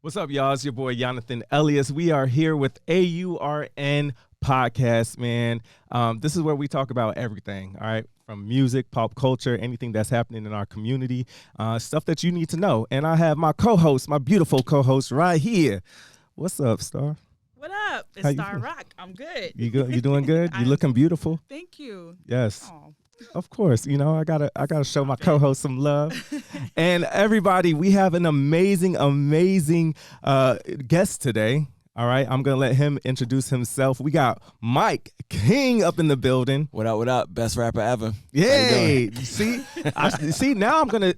What's up, y'all? It's your boy, Jonathan Elias. We are here with AURN Podcast, man. This is where we talk about everything, all right? From music, pop culture, anything that's happening in our community, stuff that you need to know. And I have my co-host, my beautiful co-host right here. What's up, Star? What up? It's Star Rock. I'm good. You good? You doing good? You looking beautiful? Thank you. Yes. Aww. Of course, you know, I gotta show my co-host some love. And everybody, we have an amazing guest today. All right, I'm gonna let him introduce himself. We got Mike King up in the building. What up? What up? Best rapper ever. Yay! See, now I'm gonna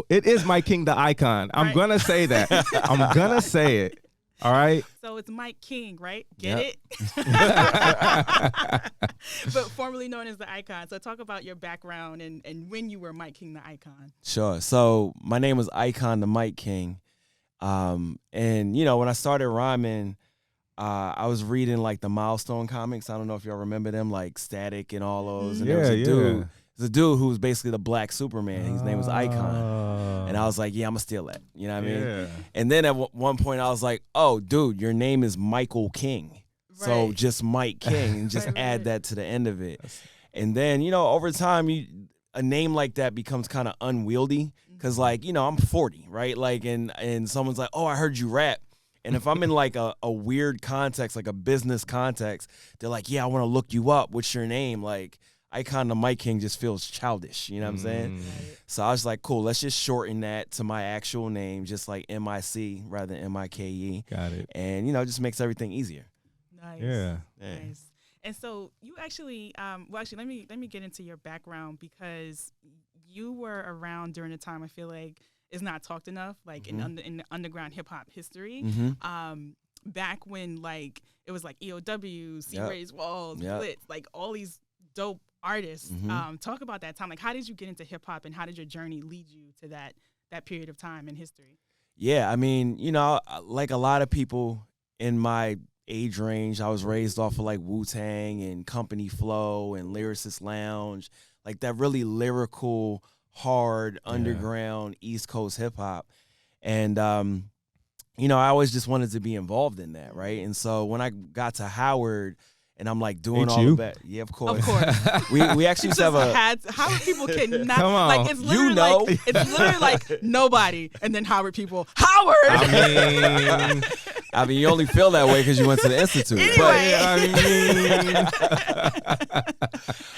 it is Mike King, the icon. I'm gonna say that. I'm gonna say it. All right. So it's Mike King, right? Get it? But formerly known as the Icon. So talk about your background and when you were Mike King, the Icon. Sure. So my name was Icon, the Mike King. And, you know, when I started rhyming, I was reading, like, the Milestone comics. I don't know if y'all remember them, like Static and all those. And there was a dude who was basically the Black Superman. His name was Icon. And I was like, yeah, I'm going to steal that. You know what I mean? Yeah. And then at one point I was like, oh, dude, your name is Michael King. Right. So just Mike King and just add that to the end of it. And then, you know, over time, a name like that becomes kind of unwieldy because, like, you know, I'm 40, right? Like, and someone's like, oh, I heard you rap. And if I'm in, like, a weird context, like a business context, they're like, yeah, I want to look you up. What's your name? Like, Icon the Mike King just feels childish, you know what I'm saying? Right. So I was like, cool, let's just shorten that to my actual name, just like M-I-C rather than M-I-K-E. Got it. And, you know, it just makes everything easier. Nice. Yeah. Nice. And so you actually, let me get into your background because you were around during a time I feel like is not talked enough, like in the underground hip hop history. Back when, like, it was like EOW, C-Rays Walls, Blitz, like all these dope artists. Talk about that time. Like, how did you get into hip hop and how did your journey lead you to that period of time in history? Yeah, I mean, you know, like a lot of people in my age range, I was raised off of like Wu-Tang and Company Flow and Lyricist Lounge, like that really lyrical, hard, underground East Coast hip hop. And, you know, I always just wanted to be involved in that, right? And so when I got to Howard, and I'm like doing all of that. Yeah, of course. Of course. we actually used to have Howard people cannot. Come on. Like, it's literally it's literally like nobody, and then Howard people. Howard. I mean, you only feel that way because you went to the institute. Anyway.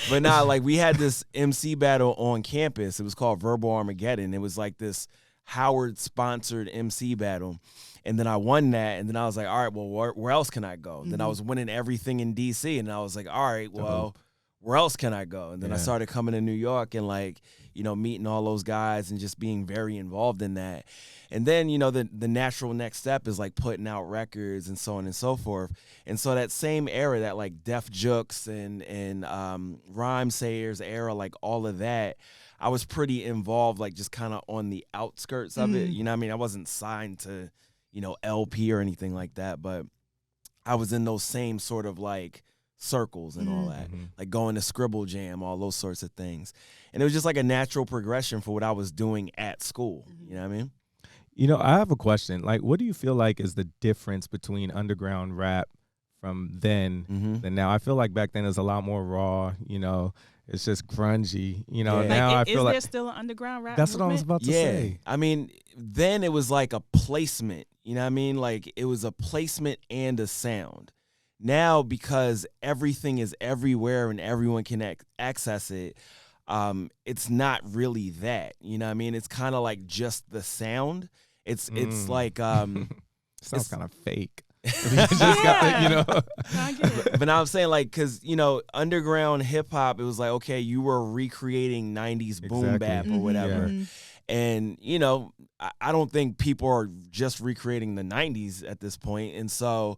But nah, like we had this MC battle on campus. It was called Verbal Armageddon. It was like this Howard sponsored MC battle. And then I won that, and then I was like, all right, well, where else can I go? Then I was winning everything in D.C., and I was like, all right, well, where else can I go? And then I started coming to New York and, like, you know, meeting all those guys and just being very involved in that. And then, you know, the natural next step is, like, putting out records and so on and so forth. And so that same era, that, like, Def Jux and Rhyme Sayers era, like, all of that, I was pretty involved, like, just kind of on the outskirts of it. You know what I mean? I wasn't signed to, you know, LP or anything like that, but I was in those same sort of like circles and all that, like going to Scribble Jam, all those sorts of things. And it was just like a natural progression for what I was doing at school. You know what I mean? You know, I have a question. Like, what do you feel like is the difference between underground rap from then and now? I feel like back then it was a lot more raw, you know, it's just grungy, you know. Now I feel like is there still an underground rap that's movement? what I was about to say. I mean, then it was like a placement, you know what I mean? Like it was a placement and a sound. Now, because everything is everywhere and everyone can access it, it's not really that, you know what I mean? It's kind of like just the sound. It's like sounds kind of fake. You know. But now I'm saying, like, because, you know, underground hip hop, it was like, okay, you were recreating 90s boom bap or whatever. And, you know, I don't think people are just recreating the 90s at this point. And so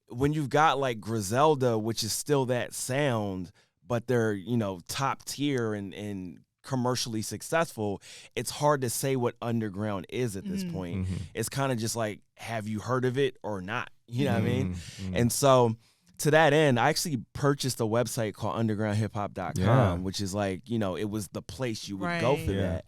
when you've got like Griselda, which is still that sound, but they're, you know, top tier and commercially successful, it's hard to say what underground is at this point. It's kind of just like, have you heard of it or not? You know what I mean? And so to that end, I actually purchased a website called undergroundhiphop.com, which is like, it was the place you would go for that.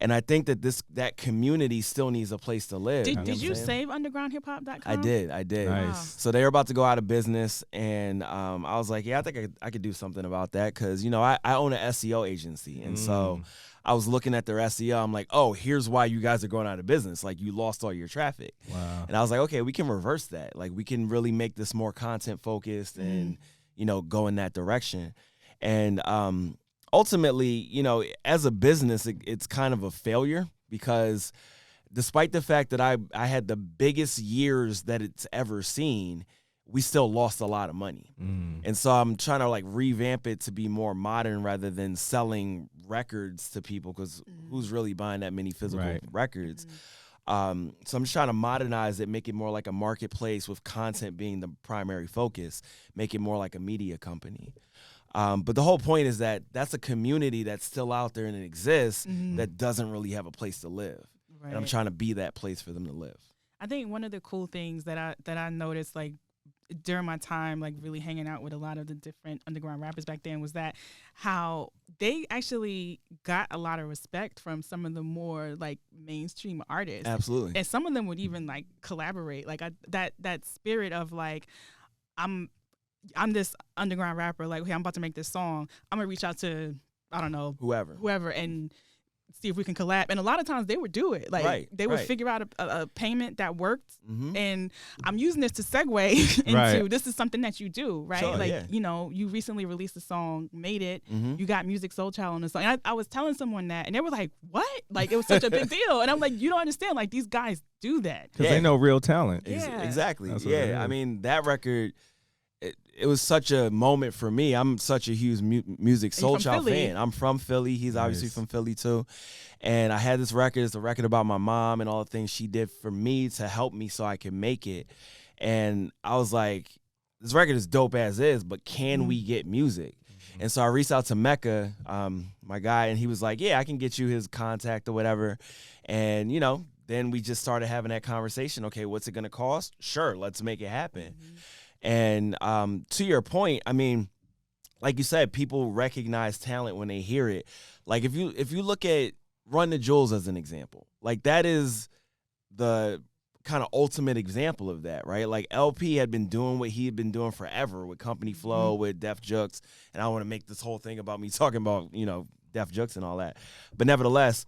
And I think that community still needs a place to live. Did you save undergroundhiphop.com? I did. Nice. Wow. So they were about to go out of business, and I was like, I think I could do something about that because, I own an SEO agency. And so I was looking at their SEO. I'm like, oh, here's why you guys are going out of business. Like, you lost all your traffic. Wow. And I was like, okay, we can reverse that. Like, we can really make this more content focused and, go in that direction. And ultimately, as a business, it's kind of a failure because despite the fact that I had the biggest years that it's ever seen, we still lost a lot of money. And so I'm trying to revamp it to be more modern rather than selling records to people because who's really buying that many physical records? So I'm just trying to modernize it, make it more like a marketplace with content being the primary focus, make it more like a media company. But the whole point is that that's a community that's still out there and it exists that doesn't really have a place to live. Right. And I'm trying to be that place for them to live. I think one of the cool things that I noticed during my time really hanging out with a lot of the different underground rappers back then was that how they actually got a lot of respect from some of the more mainstream artists. Absolutely. And some of them would even collaborate. That spirit of I'm this underground rapper, hey, I'm about to make this song. I'm gonna reach out to, I don't know, whoever and see if we can collab. And a lot of times they would do it. They would figure out a payment that worked. And I'm using this to segue into this is something that you do, right? Sure, you recently released a song, Made It. You got Music Soul Child on the song. And I was telling someone that and they were like, what? It was such a big deal. And I'm like, you don't understand. These guys do that. Because they know real talent. Yeah. Exactly. Yeah. I mean, that record, it was such a moment for me. I'm such a huge Music Soul Child fan. I'm from Philly. He's obviously from Philly too. And I had this record. It's a record about my mom and all the things she did for me to help me so I could make it. And I was like, this record is dope as is, but can we get music? And so I reached out to Mecca, my guy, and he was like, yeah, I can get you his contact or whatever. And, then we just started having that conversation. Okay, what's it going to cost? Sure, let's make it happen. And to your point, I mean, like you said, people recognize talent when they hear it. If you look at Run the Jewels as an example, that is the kind of ultimate example of that, right? LP had been doing what he had been doing forever with Company Flow, with Def Jux, and I don't want to make this whole thing about me talking about, Def Jux and all that. But nevertheless,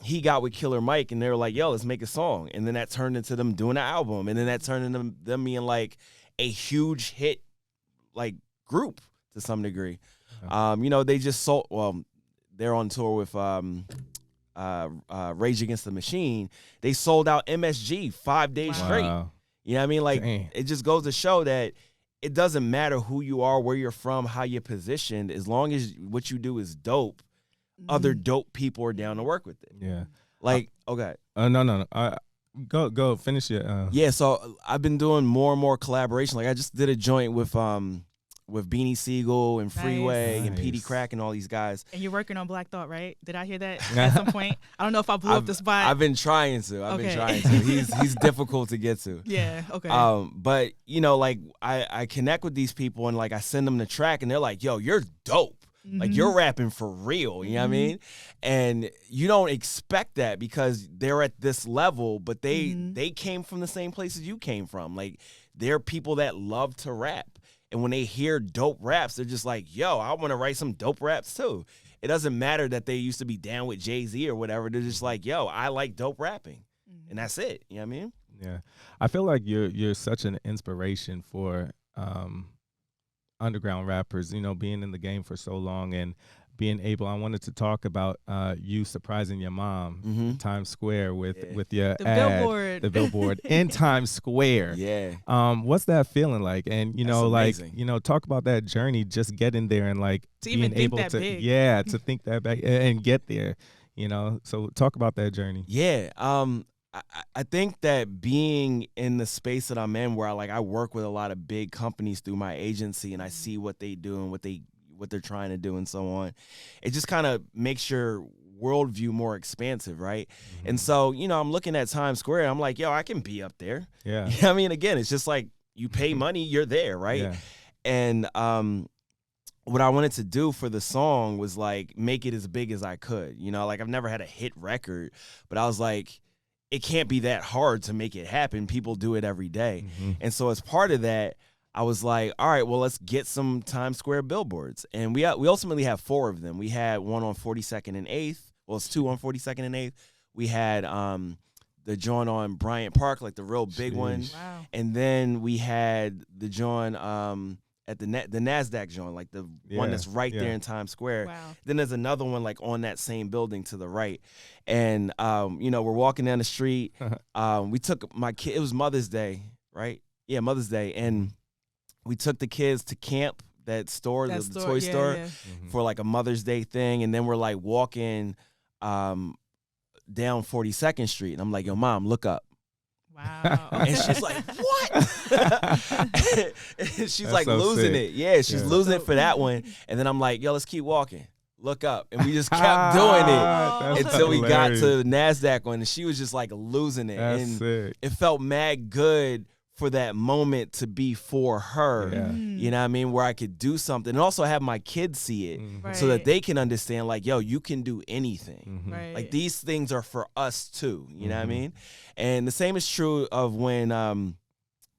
he got with Killer Mike, and they were like, yo, let's make a song. And then that turned into them doing an album, and then that turned into them being a huge hit group to some degree. They just sold, they're on tour with Rage Against the Machine. They sold out MSG 5 days straight. You know what I mean? Dang. It just goes to show that it doesn't matter who you are, where you're from, how you're positioned, as long as what you do is dope, other dope people are down to work with it. Yeah. Okay. No. Go finish it. Yeah, so I've been doing more and more collaboration. I just did a joint with Beanie Siegel and Freeway and PD Crack and all these guys. And you're working on Black Thought, right? Did I hear that at some point? I don't know if I blew up the spot. I've been trying to. He's difficult to get to. Yeah, okay. But I connect with these people and I send them the track and they're like, yo, you're dope. You're rapping for real, you know what I mean? And you don't expect that because they're at this level, but they came from the same places you came from. They're people that love to rap. And when they hear dope raps, they're just like, yo, I want to write some dope raps too. It doesn't matter that they used to be down with Jay-Z or whatever. They're just like, yo, I like dope rapping. And that's it. You know what I mean? Yeah. I feel like you're such an inspiration for underground rappers, being in the game for so long and being able. I wanted to talk about you surprising your mom in Times Square with your ad, the billboard in Times Square. Yeah. What's that feeling like? And talk about that journey, just getting there and to being able to big. to think that back and get there. So talk about that journey. Yeah. I think that being in the space that I'm in, where I work with a lot of big companies through my agency, and I see what they do and what they're trying to do and so on, it just kind of makes your worldview more expansive, right? And so, I'm looking at Times Square, and I'm like, yo, I can be up there. Yeah. I mean, again, it's just You pay money, you're there, right? Yeah. And what I wanted to do for the song was like make it as big as I could. You know, like I've never had a hit record, but I was like, it can't be that hard to make it happen. People do it every day. And so as part of that, I was like, all right, well, let's get some Times Square billboards. And we ultimately have 4 of them. We had one on 42nd and 8th. Well, it's 2 on 42nd and 8th. We had the joint on Bryant Park, like the real big one. Wow. And then we had the joint at the NASDAQ joint, like the one that's right there in Times Square. Wow. Then there's another one like on that same building to the right. And, you know, we're walking down the street. We took my kid. It was Mother's Day, right? Yeah, Mother's Day. And we took the kids to camp, the toy store, for like a Mother's Day thing. And then we're like walking down 42nd Street. And I'm like, yo, Mom, look up. Wow. And she's like, what? And she's That's like so losing sick. it. Yeah, she's losing it for that one. And then I'm like, yo, let's keep walking. Look up. And we just kept doing it That's until we got hilarious. to the NASDAQ one. And she was just like losing it. That's and sick. it felt mad good for that moment to be for her. Yeah. You know what I mean? Where I could do something and also have my kids see it Mhm. Right. so that they can understand, like, yo, you can do anything. Mhm. Right. Like, these things are for us too. You know what I mean? And the same is true of when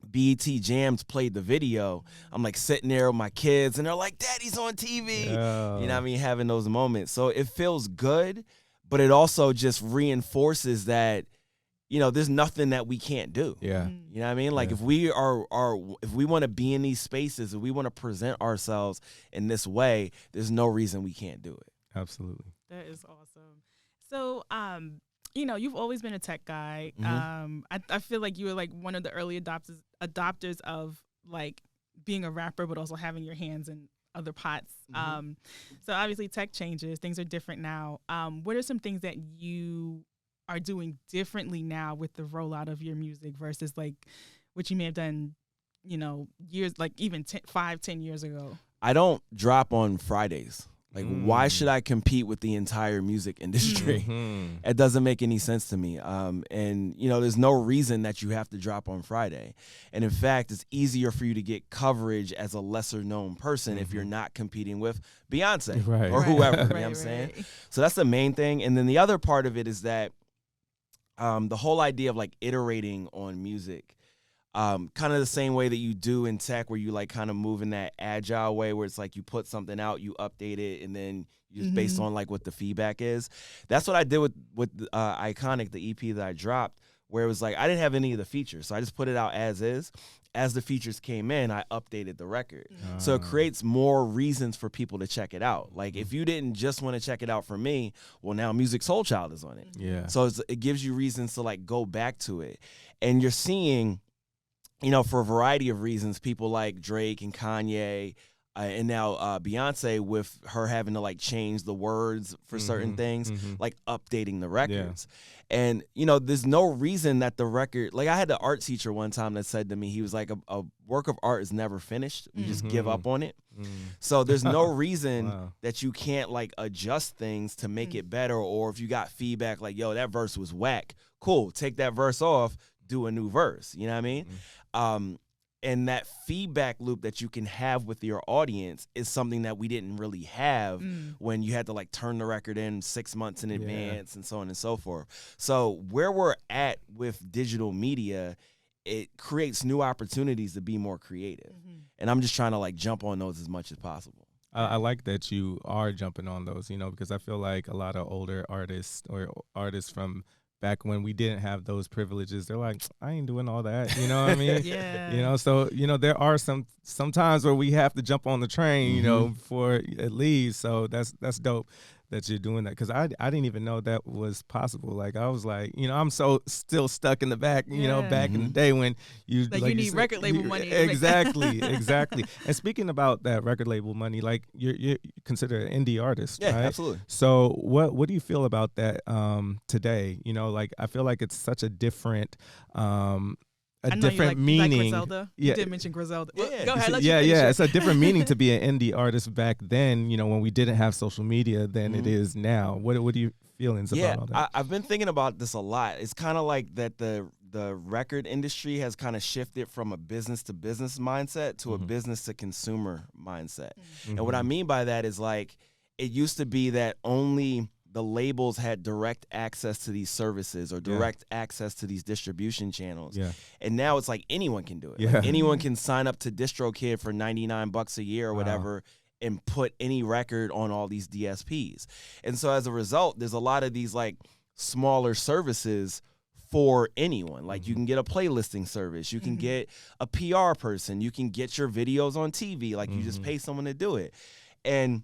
BET Jams played the video. I'm like sitting there with my kids and they're like, Daddy's on TV. Yeah. You know what I mean? Having those moments. So it feels good, but it also just reinforces that, you know, there's nothing that we can't do. Yeah. You know what I mean? Like Yeah. if we if we want to be in these spaces, if we want to present ourselves in this way, there's no reason we can't do it. Absolutely. That is awesome. So, you know, you've always been a tech guy. I feel like you were like one of the early adopters of like being a rapper, but also having your hands in other pots. So obviously tech changes, things are different now. What are some things that you are doing differently now with the rollout of your music versus like what you may have done, you know, years, like even 5-10 years ago? I don't drop on Fridays. Like, why should I compete with the entire music industry? It doesn't make any sense to me. And, you know, there's no reason that you have to drop on Friday. And in fact, it's easier for you to get coverage as a lesser known person if you're not competing with Beyonce or whoever. You know what I'm saying? So that's the main thing. And then the other part of it is that the whole idea of like iterating on music, kind of the same way that you do in tech, where you like kind of move in that agile way, where it's like you put something out, you update it, and then you just based on like what the feedback is. That's what I did with Iconic, the EP that I dropped, where it was like I didn't have any of the features, so I just put it out as is. As the features came in, I updated the record. So it creates more reasons for people to check it out. Like if you didn't just want to check it out for me, well, now Music Soul Child is on it. Yeah. So it gives you reasons to like go back to it. And you're seeing, you know, for a variety of reasons, people like Drake and Kanye and now Beyonce, with her having to like change the words for certain things, like updating the records. And, you know, there's no reason that the record, like I had an art teacher one time that said to me, he was like, a work of art is never finished. We just give up on it. So there's no reason that you can't like adjust things to make it better. Or if you got feedback like, yo, that verse was whack, cool, take that verse off, do a new verse. You know what I mean? And that feedback loop that you can have with your audience is something that we didn't really have when you had to like turn the record in 6 months in advance and so on and so forth. So where we're at with digital media, it creates new opportunities to be more creative. And I'm just trying to like jump on those as much as possible. I like that you are jumping on those, you know, because I feel like a lot of older artists or artists from back when we didn't have those privileges, they're like, I ain't doing all that. You know what I mean? You know, so, you know, there are some times where we have to jump on the train, you know, before it leaves. So that's dope that you're doing that, because I didn't even know that was possible. Like I was like, you know, I'm so still stuck in the back, you know, back in the day when you like you need record label money. Exactly. And speaking about that record label money, like you're considered an indie artist, Yeah, right? absolutely. So what do you feel about that today? You know, like I feel like it's such a different different meaning. You like Griselda? Yeah. You did mention Griselda. Well, Yeah. go ahead. Let Yeah, you finish it. it's a different meaning to be an indie artist back then, you know, when we didn't have social media than it is now. What are your feelings about all that? I've been thinking about this a lot. It's kind of like that the the record industry has kind of shifted from a business to business mindset to a business to consumer mindset. And what I mean by that is like, it used to be that only the labels had direct access to these services or direct access to these distribution channels. Yeah. And now it's like anyone can do it. Yeah. Like anyone can sign up to DistroKid for $99 a year or whatever and put any record on all these DSPs. And so as a result, there's a lot of these like smaller services for anyone. Like you can get a playlisting service, you can get a PR person, you can get your videos on TV, like you just pay someone to do it. And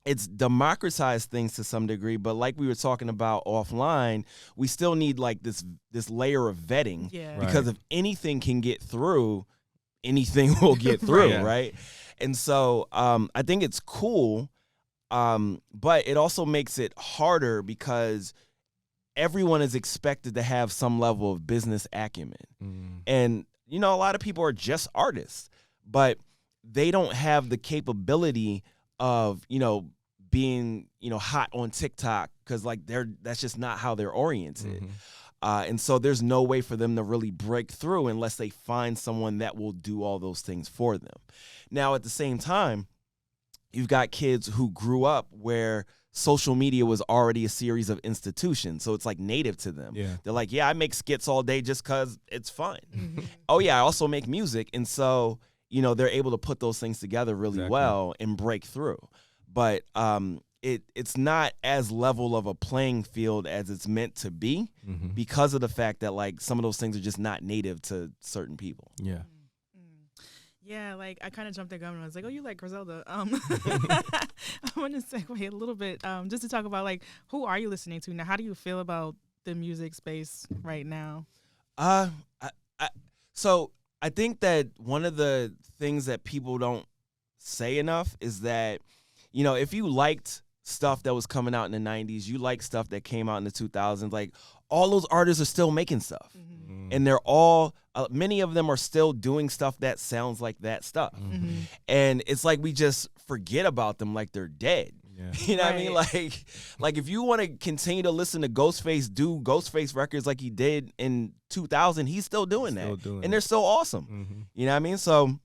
it's democratized things to some degree, but like we were talking about offline, we still need like this layer of vetting because if anything can get through, anything will get through, right? And so I think it's cool, but it also makes it harder because everyone is expected to have some level of business acumen. And, you know, a lot of people are just artists, but they don't have the capability of, you know, being, you know, hot on TikTok because like that's just not how they're oriented. And so there's no way for them to really break through unless they find someone that will do all those things for them. Now, at the same time, you've got kids who grew up where social media was already a series of institutions. So it's like native to them. Yeah. They're like, yeah, I make skits all day just because it's fun. Oh, yeah, I also make music. And so, you know, they're able to put those things together really well and break through. But it's not as level of a playing field as it's meant to be because of the fact that like some of those things are just not native to certain people. Yeah. Yeah, like I kind of jumped the gun and I was like, "Oh, you like Griselda?" I want to segue a little bit just to talk about like who are you listening to now? How do you feel about the music space right now? So I think that one of the things that people don't say enough is that, you know, if you liked stuff that was coming out in the 90s, you like stuff that came out in the 2000s, like all those artists are still making stuff. And they're all, many of them are still doing stuff that sounds like that stuff. And it's like we just forget about them like they're dead. Yeah. You know what I mean? Like if you want to continue to listen to Ghostface do Ghostface records like he did in 2000, he's still doing that. And they're still awesome. You know what I mean? So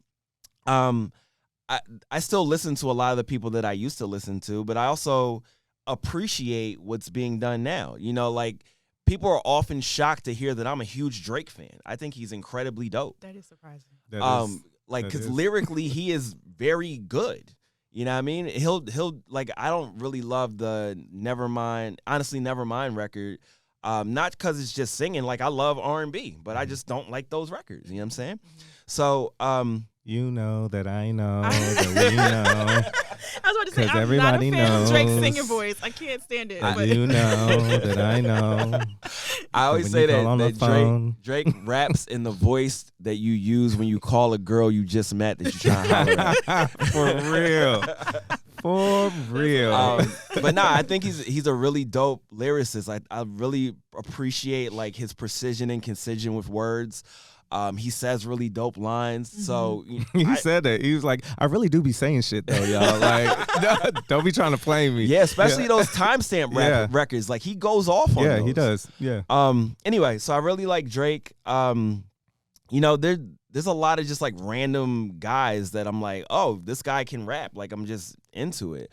I still listen to a lot of the people that I used to listen to, but I also appreciate what's being done now. You know, like people are often shocked to hear that I'm a huge Drake fan. I think he's incredibly dope. That is surprising. Because lyrically he is very good. You know what I mean? He'll like, I don't really love the Nevermind record. Not because it's just singing. Like I love R&B, but I just don't like those records. You know what I'm saying? So, you know that I know that we know. I was about to say, I'm not a fan of Drake's singing voice. I can't stand it. You know that I know. I always say that Drake raps in the voice that you use when you call a girl you just met that you're trying to holler at. For real. For real. But nah, I think he's a really dope lyricist. I really appreciate like his precision and concision with words. He says really dope lines. So he said that. He was like, I really do be saying shit though, y'all. Like, don't be trying to play me. Yeah, especially those timestamp records. Like he goes off on those. Yeah, he does. Yeah. Anyway, so I really like Drake. You know, there's a lot of just like random guys that I'm like, oh, this guy can rap. Like I'm just into it.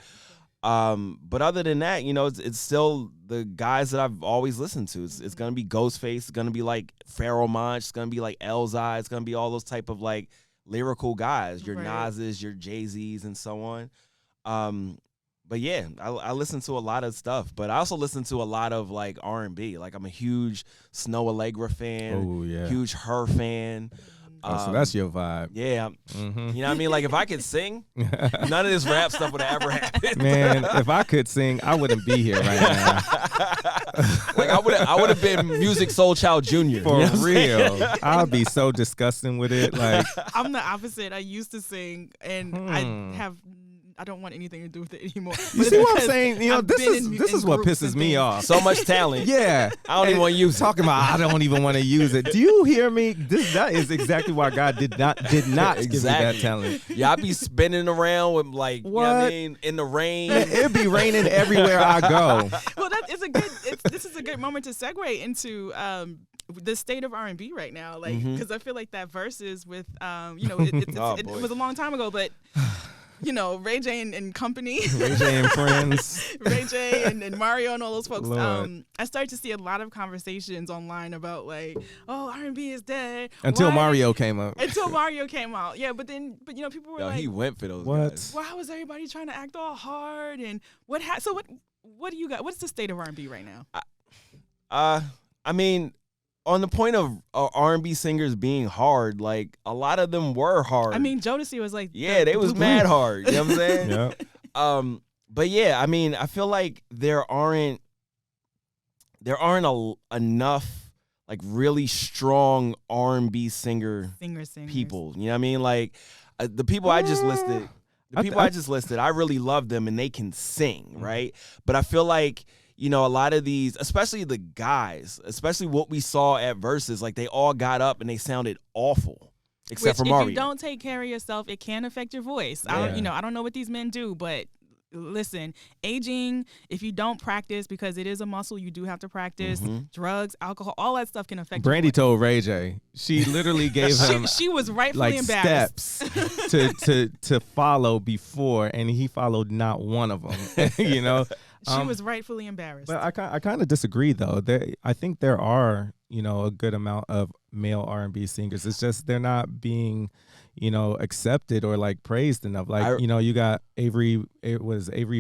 But other than that, you know, it's still the guys that I've always listened to. It's gonna be Ghostface. It's gonna be like Pharoah Monch. It's gonna be like Elzai. It's gonna be all those type of like lyrical guys. Your Nas's, your Jay-Z's, and so on. But yeah, I listen to a lot of stuff. But I also listen to a lot of like R&B. Like I'm a huge Snow Allegra fan. Oh yeah. Huge Her fan. So that's your vibe. Yeah. You know what I mean? Like, if I could sing, none of this rap stuff would have ever happened. Man, if I could sing, I wouldn't be here right now. Like, I would have been Music Soul Child Jr. For real. I'd be so disgusting with it. Like, I'm the opposite. I used to sing, and I don't want anything to do with it anymore. You see what I'm saying? You know, this is what pisses me off. So much talent. Yeah. I don't even want to use it. Talking about I don't even want to use it. Do you hear me? That is exactly why God did not give me that talent. Yeah, I'd be spinning around with like, what? You know what I mean, in the rain. It'd be raining everywhere I go. Well, this is a good moment to segue into the state of R&B right now, like, Mhm. because I feel like that verses with, it was a long time ago, but Ray J and company, Ray J and friends, Ray J and Mario and all those folks. Lord. I started to see a lot of conversations online about like, oh, R&B is dead until Why- Mario came up. Until Mario came out, yeah. But people were like, he went for those What? guys. why was everybody trying to act all hard and what? So what do you got? What's the state of R&B right now? I mean, on the point of R&B singers being hard, like a lot of them were hard. I mean, Jodeci was like, yeah, they was mad hard. You know what I'm saying? Yeah. But yeah, I mean, I feel like there aren't enough like really strong R&B singers people. You know what I mean? Like the people I just listed, I really love them and they can sing, right? But I feel like, a lot of these, especially the guys, especially what we saw at Versus, like they all got up and they sounded awful, except for Mario. If you don't take care of yourself, it can affect your voice. Yeah. I don't know what these men do, but listen, aging, if you don't practice, because it is a muscle, you do have to practice. Drugs, alcohol, all that stuff can affect Brandy your voice. told Ray J. She literally gave him She was rightfully like embarrassed. steps to follow before, and he followed not one of them. She was rightfully embarrassed. But I kind of disagree though. I think there are a good amount of male R&B singers. It's just they're not being accepted or like praised enough. Like you got Avery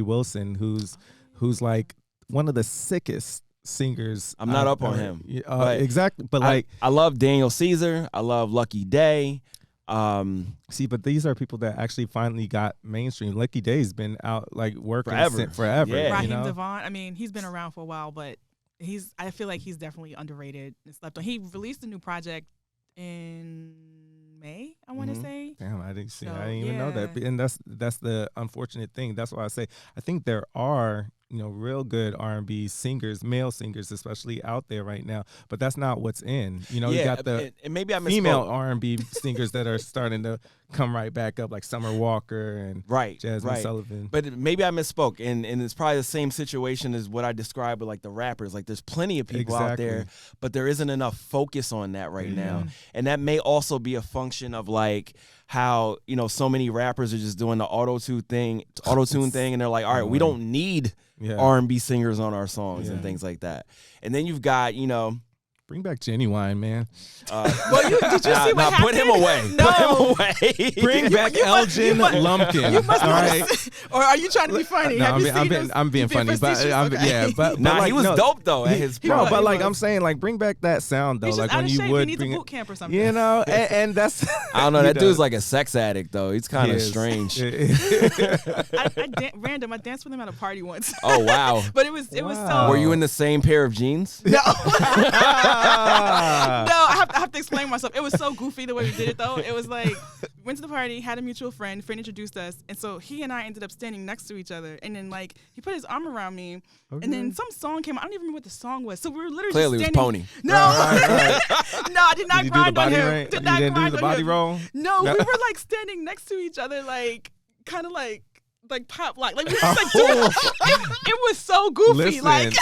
Wilson, who's like one of the sickest singers. I'm not up on him. Exactly, but I love Daniel Caesar. I love Lucky Day. But these are people that actually finally got mainstream. Lucky Day's been out like working forever. Yeah. Raheem Devon, I mean, he's been around for a while, but I feel like he's definitely underrated and slept on. He released a new project in May, I want to say. Damn, I didn't see. So, I didn't even know that. And that's the unfortunate thing. That's why I say I think there are real good R&B singers, male singers especially, out there right now. But that's not what's in. You got the and maybe I female misspoke. R&B singers that are starting to come right back up, like Summer Walker and Jasmine Sullivan. But maybe I misspoke, and it's probably the same situation as what I described with like the rappers. Like there's plenty of people out there, but there isn't enough focus on that right now, and that may also be a function of like how so many rappers are just doing the auto-tune thing, and they're like, all right, we don't need R&B singers on our songs and things like that. And then you've got bring back Genuine, man. Well, did you see what happened? Put him away. No. Put him away. Bring back Elgin Lumpkin. You must all right? Or are you trying to be funny? No, I'm being funny, but he was dope though at his prime. No, but like I'm saying, like bring back that sound though, He's like just when out of you shape. would He needs bring a it, boot camp or something. and that's I don't know. That dude's like a sex addict though. He's kind of strange. Random. I danced with him at a party once. Oh wow! But it was so. Were you in the same pair of jeans? No. No, I have to explain myself. It was so goofy the way we did it, though. It was like, went to the party, had a mutual friend introduced us, and so he and I ended up standing next to each other, and then like he put his arm around me, and then some song came out. I don't even remember what the song was. So we were literally Clearly just it was standing. Pony. No, Right. no, I did not grind on him. You didn't do the body roll? No, we were like standing next to each other, like kind of like pop lock. Like we were just like doing it was so goofy. Listen, like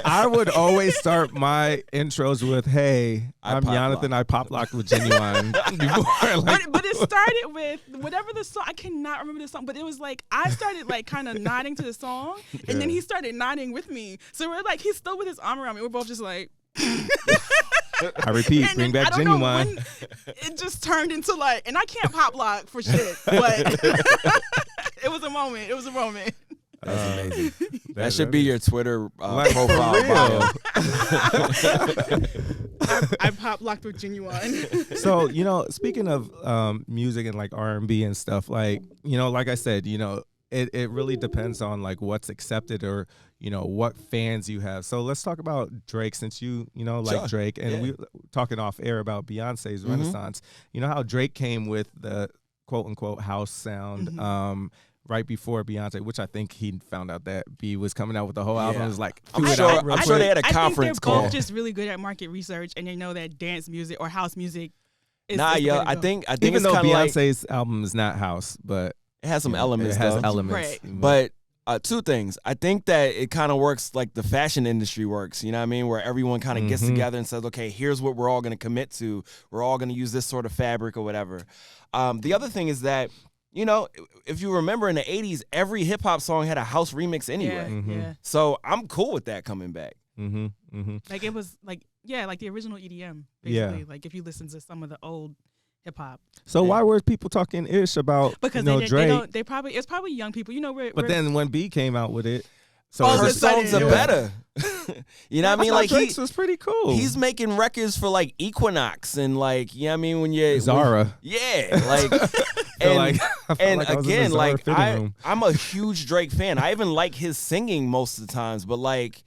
I would always start my intros with, "Hey, I'm Jonathan. I pop locked with Genuine." Before, like, but it started with whatever the song. I cannot remember the song, but it was like I started like kind of nodding to the song, and then he started nodding with me. So we're like, he's still with his arm around me. We're both just like. I repeat, and bring then, back I don't know Genuine. when it just turned into like, and I can't pop lock for shit, but it was a moment. It was a moment. That's amazing. That should be your Twitter profile bio. I pop locked with Genuine. So, speaking of music and like R&B and stuff, like, like I said, it really depends on like what's accepted or, what fans you have. So let's talk about Drake, since you like Drake, and we talking off air about Beyonce's Renaissance. You know how Drake came with the quote unquote house sound right before Beyonce, which I think he found out that B was coming out with the whole album. It was like, I'm sure they had a conference call. I think they're both just really good at market research, and they know that dance music or house music is I think even it's though kind of Beyonce's album is not house, but it has some elements. It has though. elements, Right. But Two things. I think that it kind of works like the fashion industry works, you know what I mean? Where everyone kind of gets together and says, okay, here's what we're all going to commit to. We're all going to use this sort of fabric or whatever. The other thing is that, you know, if you remember in the 80s, every hip hop song had a house remix anyway. Yeah. So I'm cool with that coming back. Like it was like, like the original EDM, basically. Like if you listen to some of the old hip hop. So why were people talking ish about because Drake? They probably it's probably young people. You know where. But then when B came out with it, so her songs are better. You know what I mean? Like Drake's was pretty cool. He's making records for like Equinox and like, you know what I mean, when you're Zara. Like and again, like I'm a huge Drake fan. I even like his singing most of the times, but like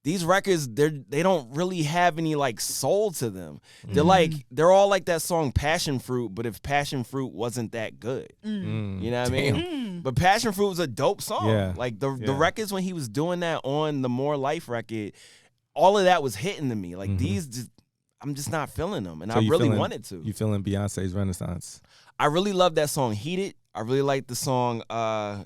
these records, they don't really have any like soul to them. They're all like that song Passion Fruit, but if Passion Fruit wasn't that good, you know what I mean? But Passion Fruit was a dope song. Yeah. Like the records when he was doing that on the More Life record, all of that was hitting to me. Like these, I'm just not feeling them, and so I really wanted to. You feeling Beyonce's Renaissance? I really love that song Heat It. I really like the song Cuff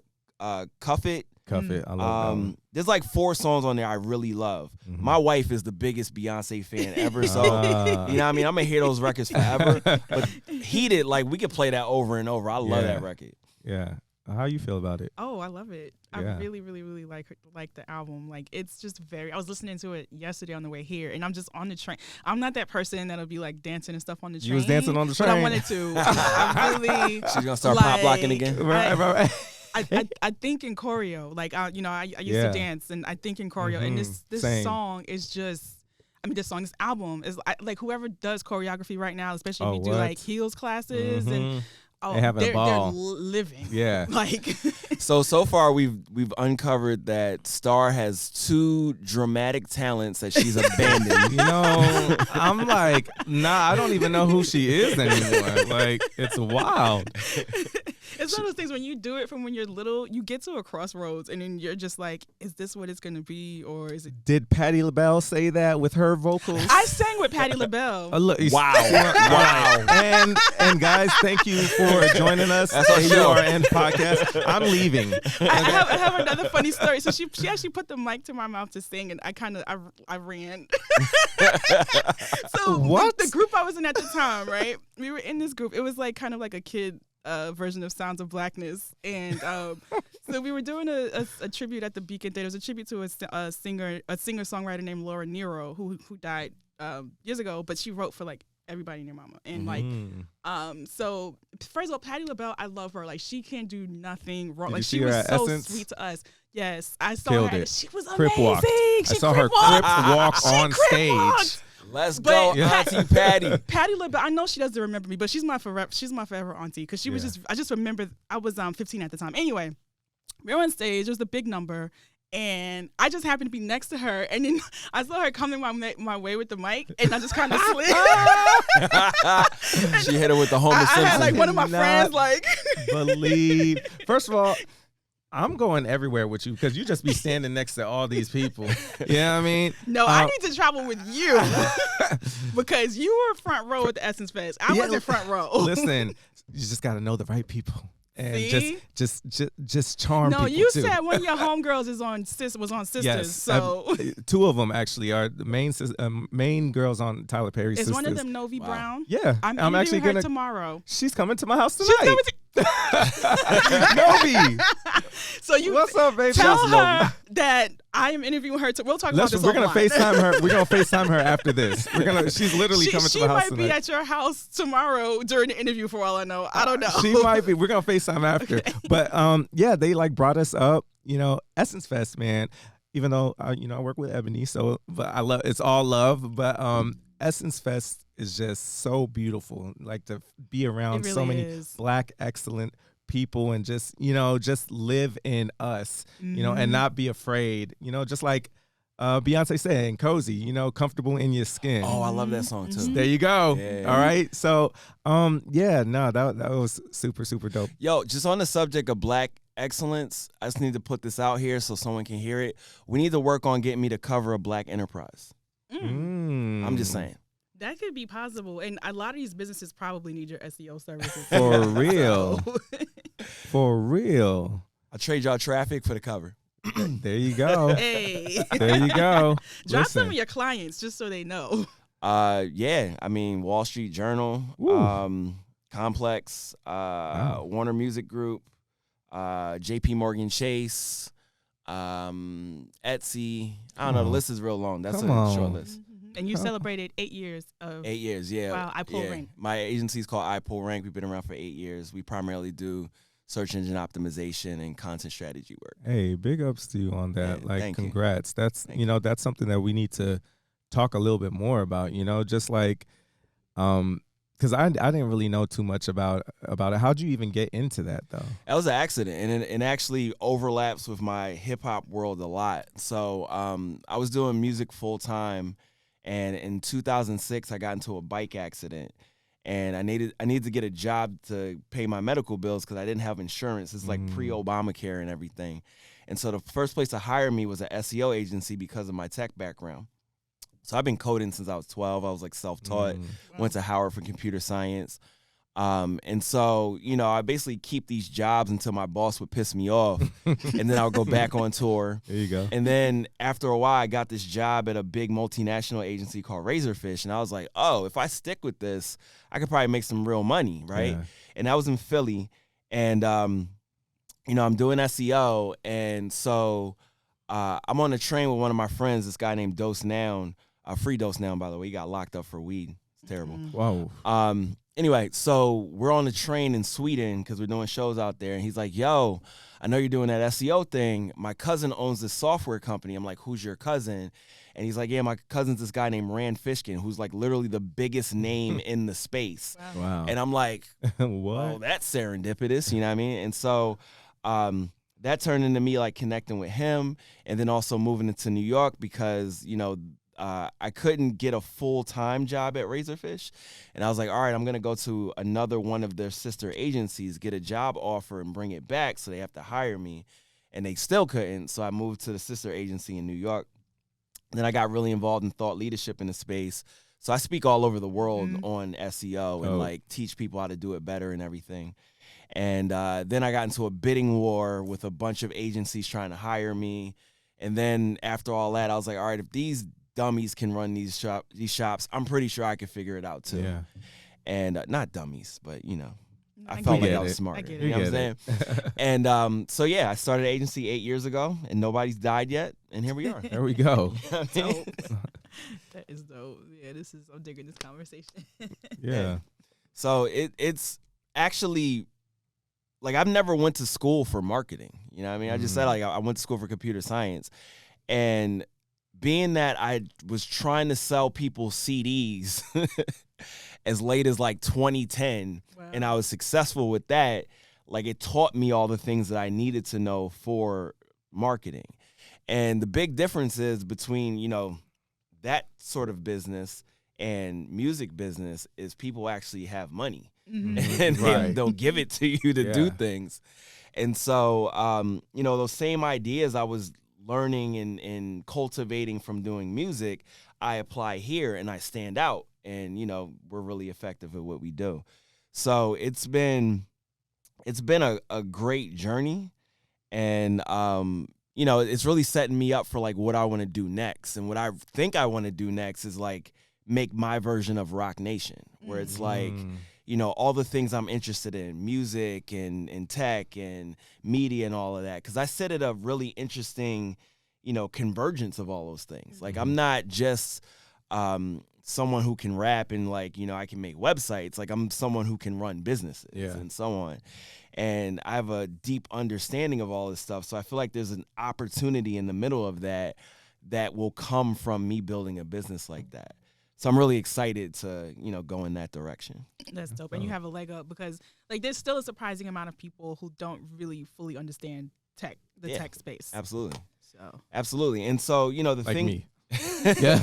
It. Cuff It. I love that one. There's like 4 songs on there I really love. My wife is the biggest Beyonce fan ever, so you know what I mean? I'm gonna hear those records forever. But Heat It, like we could play that over and over. I love that record. Yeah. How you feel about it? Oh, I love it. I really, really, really like the album. Like it's just I was listening to it yesterday on the way here, and I'm just on the train. I'm not that person that'll be like dancing and stuff on the train. You was dancing on the train. But I wanted to. I really. She's gonna start pop locking again. Right. I think in choreo, like I used to dance, and I think in choreo, and this song is just. I mean, this album is like whoever does choreography right now, especially if you do like heels classes and. Oh, they're ball. They're living. Yeah. Like so far we've uncovered that Star has 2 dramatic talents that she's abandoned. You know, I'm like, I don't even know who she is anymore. Like, it's wild. It's one of those things when you do it from when you're little, you get to a crossroads and then you're just like, is this what it's going to be or is it? Did Patti LaBelle say that with her vocals? I sang with Patti LaBelle. Wow. And guys, thank you for joining us. That's our AURN podcast. I'm leaving. I have another funny story. So she actually put the mic to my mouth to sing, and I ran. So what? The group I was in at the time, right? We were in this group. It was like kind of like a kid version of Sounds of Blackness, and so we were doing a tribute at the Beacon Theater. It was a tribute to a singer-songwriter named Laura Nero who died years ago, but she wrote for like everybody and their mama. And like so first of all, Patti LaBelle, I love her. Like she can't do nothing wrong. Did like you see she her was at so Essence? sweet to us. Yes, I saw Killed her. it. She was Crip amazing. walked. I saw her crip walk on stage. Let's go, Auntie Patty. Patti LaBelle, I know she doesn't remember me, but she's my forever auntie because she was I just remember I was 15 at the time. Anyway, we were on stage. It was a big number. And I just happened to be next to her, and then I saw her coming my way with the mic, and I just kind of slid. She hit her with the Homer Simpson. I had like one of my friends like. First of all, I'm going everywhere with you because you just be standing next to all these people. You know what I mean? No, I need to travel with you because you were front row at the Essence Fest. I wasn't front row. Listen, you just got to know the right people. And see? just charm people. No, you too. said one of your homegirls was on Sisters. Yes, so 2 of them actually are the main girls on Tyler Perry's Is Sisters. one of them Novi Brown? Yeah, I'm actually gonna tomorrow. She's coming to my house tonight. Novi. So you what's up, baby? Tell her that I am interviewing her. We'll talk about this. We're gonna FaceTime her. We're gonna FaceTime her after this. She's literally coming to my house tonight. She might be at your house tomorrow during the interview. For all I know, I don't know. She might be. We're gonna FaceTime after. Okay. But yeah, they like brought us up. You know, Essence Fest, man. Even though I work with Ebony, but I love it's all love. But Essence Fest is just so beautiful. Like to be around so many Black excellent people and just live in us, and not be afraid, just like Beyonce said, and cozy, comfortable in your skin. Oh, I love that song too. There you go. Yeah. All right. So, that was super, super dope. Yo, just on the subject of Black excellence, I just need to put this out here so someone can hear it. We need to work on getting me to cover a Black enterprise. I'm just saying. That could be possible. And a lot of these businesses probably need your SEO services. For real. For real. I trade y'all traffic for the cover. There you go. Hey. There you go. Drop some of your clients just so they know. Yeah. I mean, Wall Street Journal, Complex, Warner Music Group, JP Morgan Chase, Etsy. I don't know. The list is real long. That's short list. And you celebrated 8 years of 8 years, yeah. Wow, I Pull Rank. My agency is called I Pull Rank. We've been around for 8 years. We primarily do search engine optimization and content strategy work. Hey, big ups to you on that. Yeah, like, congrats. That's that's something that we need to talk a little bit more about. Just like, because I didn't really know too much about it. How'd you even get into that though? That was an accident, and it actually overlaps with my hip hop world a lot. So I was doing music full time, and in 2006 I got into a bike accident. And I needed to get a job to pay my medical bills because I didn't have insurance. It's like pre-Obamacare and everything. And so the first place to hire me was an SEO agency because of my tech background. So I've been coding since I was 12. I was like self-taught, went to Howard for computer science. And so, I basically keep these jobs until my boss would piss me off. And then I would go back on tour. There you go. And then after a while, I got this job at a big multinational agency called Razorfish. And I was like, oh, if I stick with this, I could probably make some real money, right? Yeah. And that was in Philly. And, I'm doing SEO. And so I'm on a train with one of my friends, this guy named Dose Noun. Free Dose Noun, by the way. He got locked up for weed. It's terrible. Whoa. Anyway, so we're on the train in Sweden because we're doing shows out there. And he's like, yo, I know you're doing that SEO thing. My cousin owns this software company. I'm like, who's your cousin? And he's like, yeah, my cousin's this guy named Rand Fishkin, who's like literally the biggest name in the space. Wow. And I'm like, what? well, that's serendipitous. You know what I mean? And so that turned into me like connecting with him and then also moving into New York because, I couldn't get a full-time job at Razorfish. And I was like, all right, I'm going to go to another one of their sister agencies, get a job offer and bring it back so they have to hire me. And they still couldn't. So I moved to the sister agency in New York. Then I got really involved in thought leadership in the space. So I speak all over the world on SEO and like teach people how to do it better and everything. And then I got into a bidding war with a bunch of agencies trying to hire me. And then after all that, I was like, all right, if these dummies can run these shops, I'm pretty sure I could figure it out too. Yeah. And not dummies, but I felt like I was smarter. You know what I'm saying? And so yeah, I started an agency 8 years ago, and nobody's died yet, and here we are. There we go. Dope. That is dope. Yeah, I'm digging this conversation. Yeah. So it's actually like I've never went to school for marketing. You know what I mean? I just said like I went to school for computer science, and being that I was trying to sell people CDs as late as like 2010, and I was successful with that, like it taught me all the things that I needed to know for marketing. And the big difference is between, that sort of business and music business is people actually have money and they'll give it to you to do things. And so, those same ideas I was learning and cultivating from doing music, I apply here and I stand out, and we're really effective at what we do. So it's been a great journey, and it's really setting me up for like what I want to do next. And what I think I want to do next is like make my version of Rock Nation, where it's like all the things I'm interested in, music and tech and media and all of that. Because I sit at a really interesting, convergence of all those things. Like I'm not just someone who can rap and like, I can make websites. Like I'm someone who can run businesses and so on. And I have a deep understanding of all this stuff. So I feel like there's an opportunity in the middle of that will come from me building a business like that. So I'm really excited to, go in that direction. That's dope. And you have a leg up because like there's still a surprising amount of people who don't really fully understand tech space. Absolutely. So absolutely. And so, the like thing. Me. Yeah.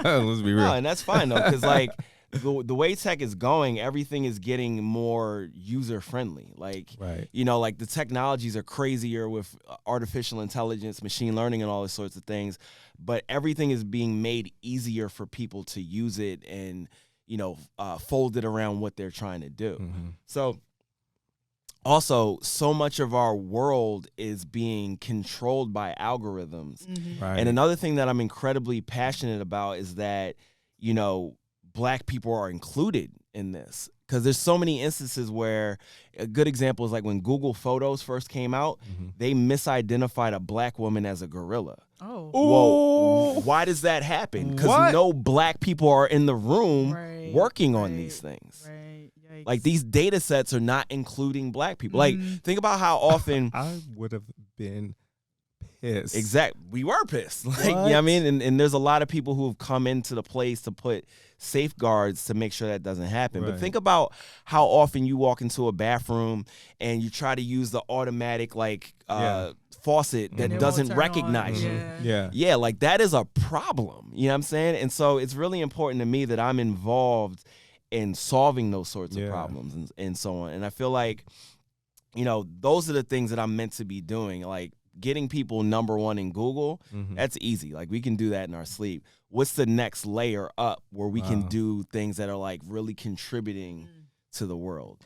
Let's be real. No, and that's fine though, because like the way tech is going, everything is getting more user friendly. Like, like the technologies are crazier with artificial intelligence, machine learning, and all these sorts of things. But everything is being made easier for people to use it and, fold it around what they're trying to do. So also, so much of our world is being controlled by algorithms. Right. And another thing that I'm incredibly passionate about is that, Black people are included in this. Because there's so many instances where a good example is like when Google Photos first came out, they misidentified a Black woman as a gorilla. Oh. Whoa. Why does that happen? Because no Black people are in the room working on these things. Right. Yikes. Like these data sets are not including Black people. Like think about how often I would have been pissed. Exactly. We were pissed. Like, you know what I mean? And there's a lot of people who have come into the place to put safeguards to make sure that doesn't happen. But think about how often you walk into a bathroom and you try to use the automatic faucet that doesn't recognize you. Yeah, like that is a problem. You know what I'm saying? And so it's really important to me that I'm involved in solving those sorts of problems and so on. And I feel like, those are the things that I'm meant to be doing. Like getting people number one in Google, that's easy. Like we can do that in our sleep. What's the next layer up where we can do things that are like really contributing to the world?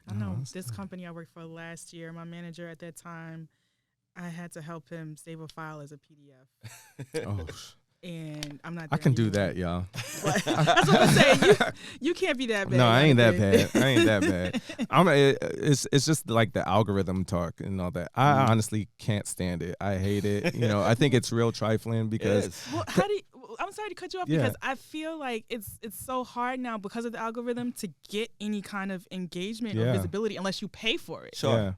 I know this company I worked for last year, my manager at that time, I had to help him save a file as a PDF. And I'm not. I can do that, y'all. That's what I'm saying. You can't be that bad. No, I ain't that bad. I ain't that bad. It's just like the algorithm talk and all that. I honestly can't stand it. I hate it. I think it's real trifling because. Well, I'm sorry to cut you off because I feel like it's so hard now because of the algorithm to get any kind of engagement or visibility unless you pay for it. Sure. Yeah.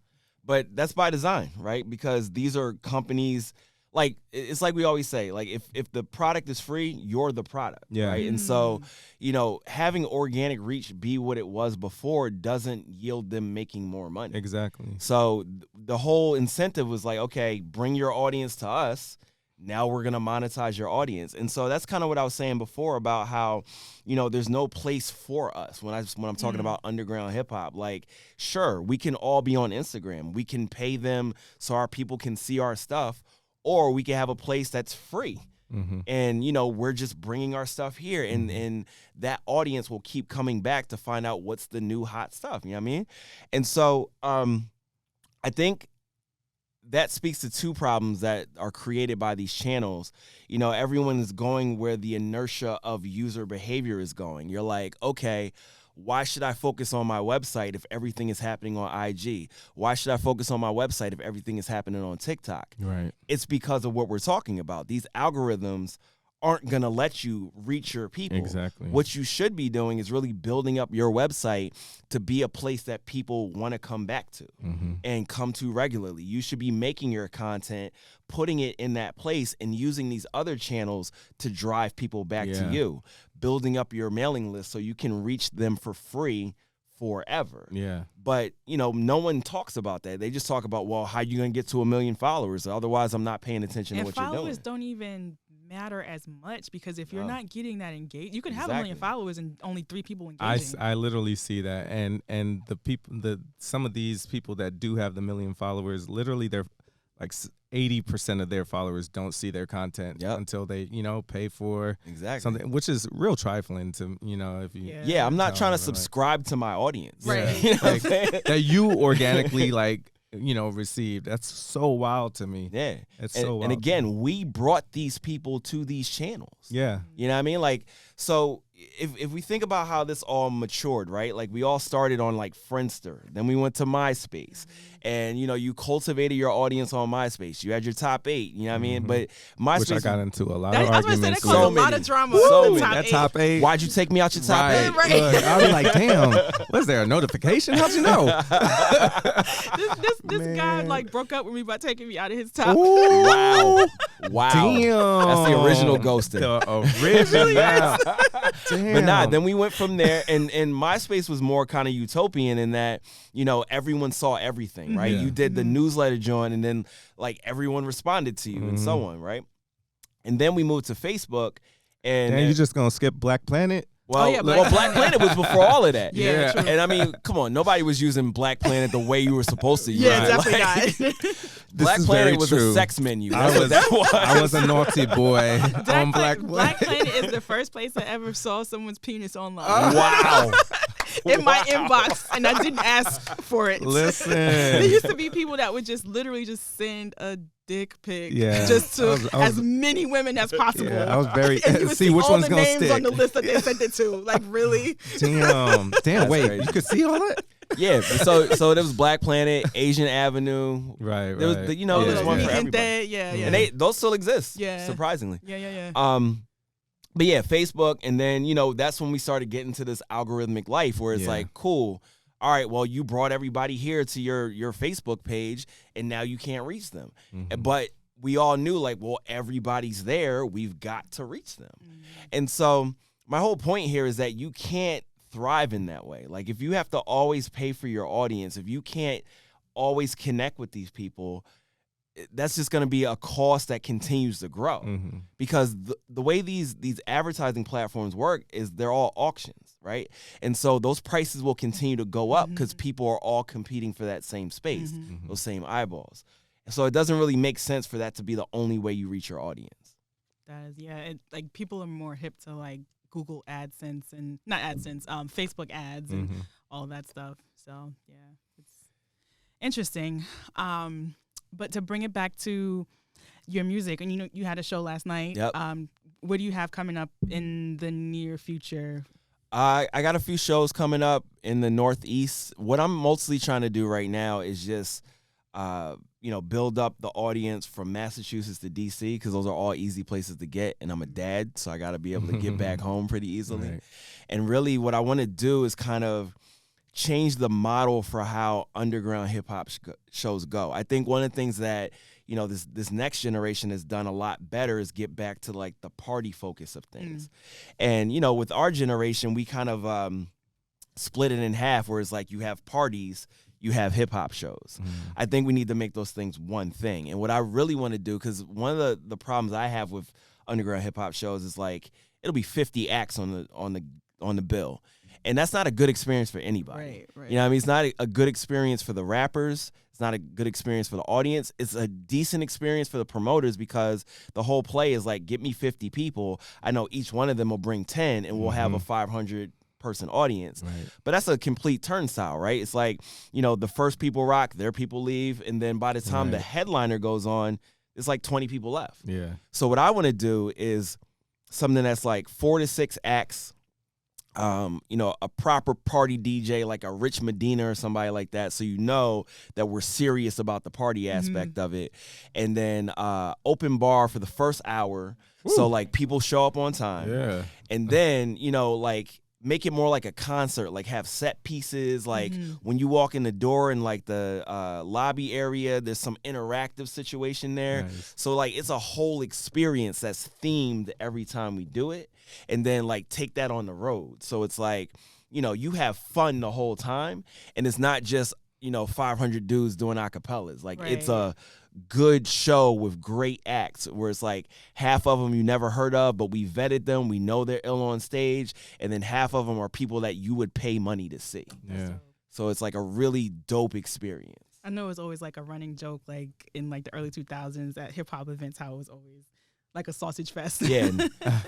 But that's by design, right? Because these are companies. Like, it's like we always say, like, if the product is free, you're the product, right? And so, having organic reach be what it was before doesn't yield them making more money. Exactly. So the whole incentive was like, okay, bring your audience to us. Now we're going to monetize your audience. And so that's kind of what I was saying before about how, there's no place for us when I'm talking about underground hip hop. Like, sure, we can all be on Instagram. We can pay them so our people can see our stuff. Or we can have a place that's free. And, we're just bringing our stuff here. And that audience will keep coming back to find out what's the new hot stuff. You know what I mean? And so I think that speaks to two problems that are created by these channels. Everyone is going where the inertia of user behavior is going. You're like, okay, why should I focus on my website if everything is happening on IG? Why should I focus on my website if everything is happening on TikTok? Right. It's because of what we're talking about. These algorithms aren't going to let you reach your people. Exactly. What you should be doing is really building up your website to be a place that people want to come back to and come to regularly. You should be making your content, putting it in that place, and using these other channels to drive people back to you, building up your mailing list so you can reach them for free forever. Yeah. But, no one talks about that. They just talk about, well, how you going to get to 1 million followers? Otherwise, I'm not paying attention to what you're doing. Followers don't even matter as much because if you're not getting that engaged, you can have 1 million followers and only 3 people engaging. I literally see that, and the people, some of these people that do have the 1 million followers, literally they're like 80% of their followers don't see their content until they pay for something, which is real trifling to if you I'm not trying to subscribe to my audience, right? That you organically received. That's so wild to me. Yeah. It's so wild. And again, we brought these people to these channels. Yeah. You know what I mean? Like, so if we think about how this all matured, right? Like we all started on like Friendster, then we went to MySpace, and you cultivated your audience on MySpace. You had your top 8, you know what I mean? But MySpace, which I got into a lot of arguments. arguments. That caused a lot of drama. That top 8. Why'd you take me out your top 8? Right. Look, I was like, damn, was there a notification? How'd you know? this guy like broke up with me by taking me out of his top. Wow. Damn. That's the original ghosting. The original. Damn. But nah, then we went from there, and MySpace was more kind of utopian in that, everyone saw everything, right? Yeah. You did the newsletter join, and then like everyone responded to you and so on, right? And then we moved to Facebook, and you just gonna skip Black Planet? Well, Black Planet was before all of that. Yeah. True. And I mean, come on, nobody was using Black Planet the way you were supposed to use Yeah, it. definitely not. Black Planet was a sex menu. That's what that was. I was a naughty boy on Black Planet. Black Planet is the first place I ever saw someone's penis online. Wow. in my inbox, and I didn't ask for it. Listen. There used to be people that would just literally just send a dick pic just to as many women as possible. Yeah, I was very and you would see which all one's the gonna names stick on the list that they sent it to. Like, really? Damn, wait, crazy. you could see all that? Yeah, so there was Black Planet, Asian Avenue. Right. There was, there's one for everybody. Yeah. And those still exist. Yeah. Surprisingly. Yeah. But yeah, Facebook, and then that's when we started getting to this algorithmic life where it's like, cool. All right, well, you brought everybody here to your Facebook page, and now you can't reach them. Mm-hmm. But we all knew, like, well, everybody's there. We've got to reach them. Mm-hmm. And so my whole point here is that you can't thrive in that way. Like, if you have to always pay for your audience, if you can't always connect with these people, that's just going to be a cost that continues to grow. Mm-hmm. Because the way these advertising platforms work is they're all auctions, right? And so those prices will continue to go up because people are all competing for that same space, those same eyeballs. So it doesn't really make sense for that to be the only way you reach your audience. Like, people are more hip to, like, Google AdSense and not AdSense, Facebook ads and all that stuff. So yeah, it's interesting. But to bring it back to your music, and you had a show last night. Yep. What do you have coming up in the near future? I got a few shows coming up in the Northeast. What I'm mostly trying to do right now is just build up the audience from Massachusetts to DC, because those are all easy places to get, and I'm a dad, so I got to be able to get back home pretty easily. Right. And really what I want to do is kind of change the model for how underground hip-hop shows go. I think one of the things that this next generation has done a lot better is get back to, like, the party focus of things. And with our generation, we kind of split it in half, where it's like you have parties, you have hip-hop shows. I think we need to make those things one thing. And what I really want to do, because one of the problems I have with underground hip-hop shows is, like, it'll be 50 acts on the bill. And that's not a good experience for anybody. Right. You know what I mean? It's not a good experience for the rappers. It's not a good experience for the audience. It's a decent experience for the promoters, because the whole play is like, get me 50 people. I know each one of them will bring 10, and we'll have a 500-person audience. Right. But that's a complete turnstile, right? It's like, the first people rock, their people leave, and then by the time the headliner goes on, it's like 20 people left. Yeah. So what I want to do is something that's like 4 to 6 acts. A proper party DJ, like a Rich Medina or somebody like that, so that we're serious about the party aspect of it. And then open bar for the first hour. Ooh. So, like, people show up on time. Yeah. And then, like, make it more like a concert, like have set pieces, like when you walk in the door in, like, the lobby area, there's some interactive situation there. Nice. So, like, it's a whole experience that's themed every time we do it. And then, like, take that on the road. So it's like, you have fun the whole time, and it's not just, 500 dudes doing acapellas. Like, it's a good show with great acts, where it's like half of them you never heard of, but we vetted them, we know they're ill on stage, and then half of them are people that you would pay money to see. Yeah. So it's like a really dope experience. I know it's always like a running joke, like in, like, the early 2000s at hip hop events, how it was always like a sausage fest. Yeah.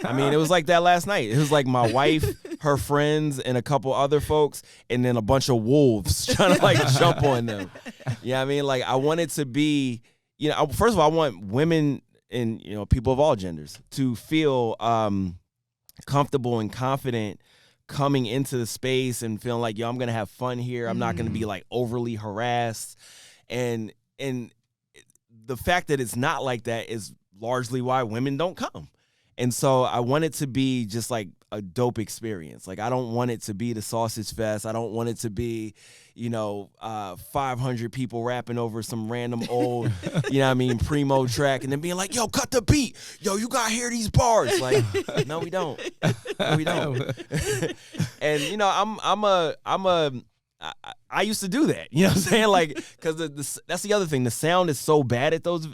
I mean, it was like that last night. It was like my wife, her friends, and a couple other folks, and then a bunch of wolves trying to, like, jump on them. Yeah, I mean, like, I want it to be, first of all, I want women and, people of all genders to feel comfortable and confident coming into the space and feeling like, I'm going to have fun here. I'm not going to be, like, overly harassed. And the fact that it's not like that is largely why women don't come. And so I want it to be just, like, a dope experience. Like, I don't want it to be the sausage fest. I don't want it to be, 500 people rapping over some random old, primo track, and then being like, yo, cut the beat. Yo, you got to hear these bars. Like, no, we don't. No, we don't. And, I used to do that, you know what I'm saying? Like, because that's the other thing. The sound is so bad at those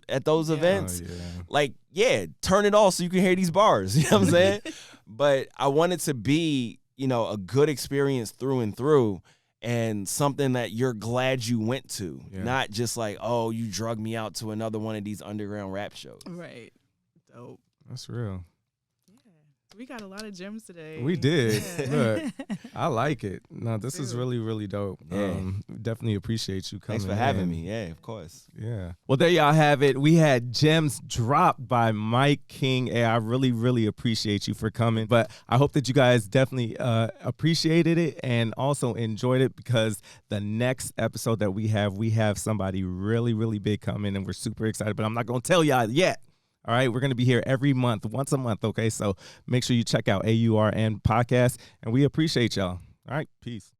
events. Oh, yeah. Like, turn it off so you can hear these bars. You know what I'm saying? But I want it to be, a good experience through and through, and something that you're glad you went to, not just like, oh, you drugged me out to another one of these underground rap shows. Right. Dope. That's real. We got a lot of gems today. We did. Yeah. Look, I like it. No, this is Dude. really, really dope. Yeah. Definitely appreciate you coming. Thanks for having in. me. Yeah, of course. Yeah. Well, there y'all have it. We had gems dropped by Mike King. Hey, I really, really appreciate you for coming. But I hope that you guys definitely appreciated it and also enjoyed it, because the next episode that we have somebody really, really big coming, and we're super excited. But I'm not going to tell y'all yet. All right, we're going to be here every month, once a month, okay? So make sure you check out AURN Podcast, and we appreciate y'all. All right, peace.